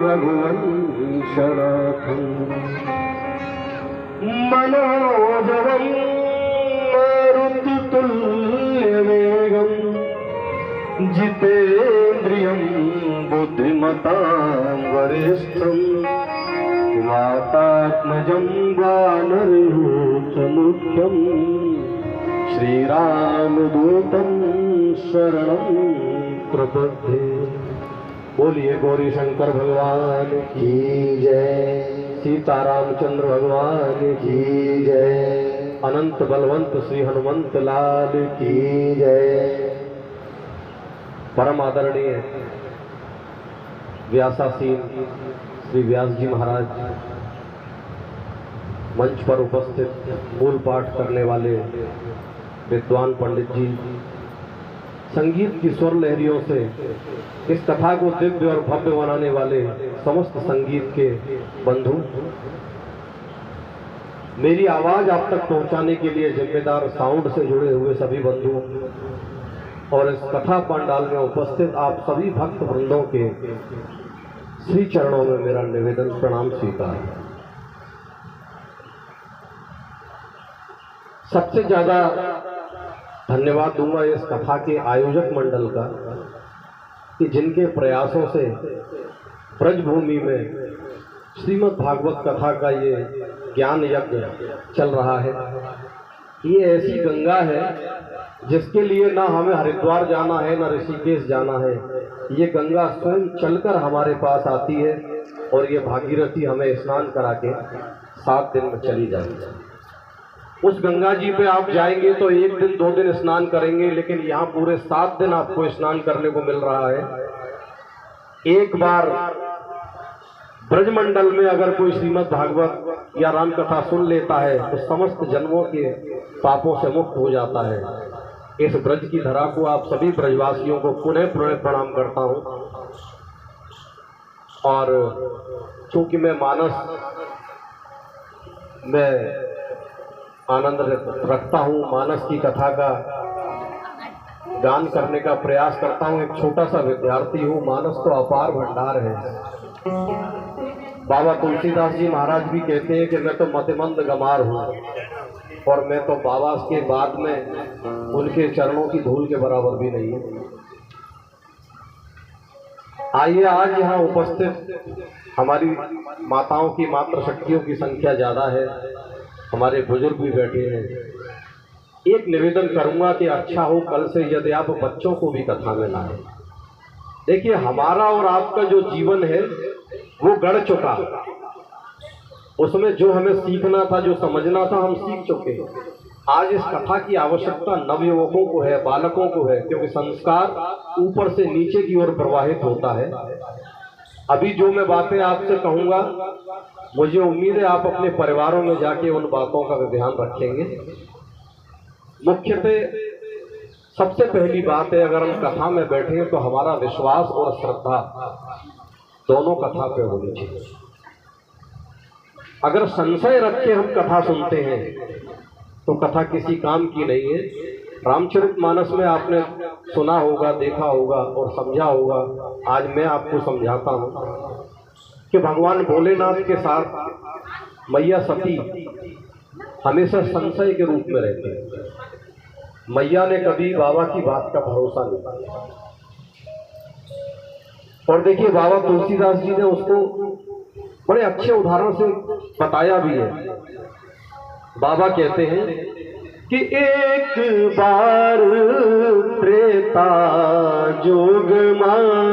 रघुवंशनाथं मनोजवं मारुततुल्यवेगं जितेन्द्रियं बुद्धिमतां वरिष्ठं वातात्मजं वानरयूथमुख्यं श्रीरामदूतं शरणं प्रपद्ये। बोलिए गौरी शंकर भगवान की जय, सीतारामचंद्र भगवान की जय, अनंत बलवंत श्री हनुमंत लाल की जय। परम आदरणीय व्यासासीन श्री व्यास जी महाराज, मंच पर उपस्थित मूल पाठ करने वाले विद्वान पंडित जी, संगीत की स्वर लहरियों से इस कथा को दिव्य और भव्य बनाने वाले समस्त संगीत के बंधु, मेरी आवाज आप तक पहुंचाने के लिए जिम्मेदार साउंड से जुड़े हुए सभी बंधु और इस कथा पंडाल में उपस्थित आप सभी भक्त वृंदों के श्री चरणों में मेरा निवेदन प्रणाम स्वीकार। सबसे ज्यादा धन्यवाद दूंगा इस कथा के आयोजक मंडल का कि जिनके प्रयासों से ब्रजभूमि में श्रीमद् भागवत कथा का ये ज्ञान यज्ञ चल रहा है। ये ऐसी गंगा है जिसके लिए ना हमें हरिद्वार जाना है ना ऋषिकेश जाना है। ये गंगा स्वयं चलकर हमारे पास आती है और ये भागीरथी हमें स्नान करा के 7 दिन में चली जाती है। उस गंगा जी पे आप जाएंगे तो 1 दिन 2 दिन स्नान करेंगे, लेकिन यहाँ पूरे 7 दिन आपको स्नान करने को मिल रहा है। एक बार ब्रजमंडल में अगर कोई श्रीमद् भागवत या राम कथा सुन लेता है तो समस्त जन्मों के पापों से मुक्त हो जाता है। इस ब्रज की धरा को आप सभी ब्रजवासियों को पुनः प्रणाम करता हूँ। और चूंकि मैं मानस में आनंद रखता हूँ, मानस की कथा का गान करने का प्रयास करता हूँ, एक छोटा सा विद्यार्थी हूँ। मानस तो अपार भंडार है। बाबा तुलसीदास जी महाराज भी कहते हैं कि मैं तो मतिमंद गमार हूँ और मैं तो बाबा के बाद में उनके चरणों की धूल के बराबर भी नहीं हूँ। आइए, आज यहाँ उपस्थित हमारी माताओं की मातृ शक्तियों की संख्या ज़्यादा है, हमारे बुजुर्ग भी बैठे हैं। एक निवेदन करूंगा कि अच्छा हो कल से यदि आप बच्चों को भी कथा में लाएं। देखिए, हमारा और आपका जो जीवन है वो गढ़ चुका, उसमें जो हमें सीखना था, जो समझना था, हम सीख चुके हैं। आज इस कथा की आवश्यकता नवयुवकों को है, बालकों को है, क्योंकि संस्कार ऊपर से नीचे की ओर प्रवाहित होता है। अभी जो मैं बातें आपसे कहूंगा, मुझे उम्मीद है आप अपने परिवारों में जाके उन बातों का ध्यान रखेंगे। मुख्यतः सबसे पहली बात है, अगर हम कथा में बैठे तो हमारा विश्वास और श्रद्धा दोनों कथा पे होनी चाहिए। अगर संशय रख के हम कथा सुनते हैं तो कथा किसी काम की नहीं है। रामचरितमानस में आपने सुना होगा, देखा होगा और समझा होगा। आज मैं आपको समझाता हूँ कि भगवान भोलेनाथ के साथ मैया सती हमेशा संशय के रूप में रहते हैं। मैया ने कभी बाबा की बात का भरोसा नहीं किया। और देखिए, बाबा तुलसीदास जी ने उसको बड़े अच्छे उदाहरण से बताया भी है। बाबा कहते हैं कि एक बार त्रेता जोग माया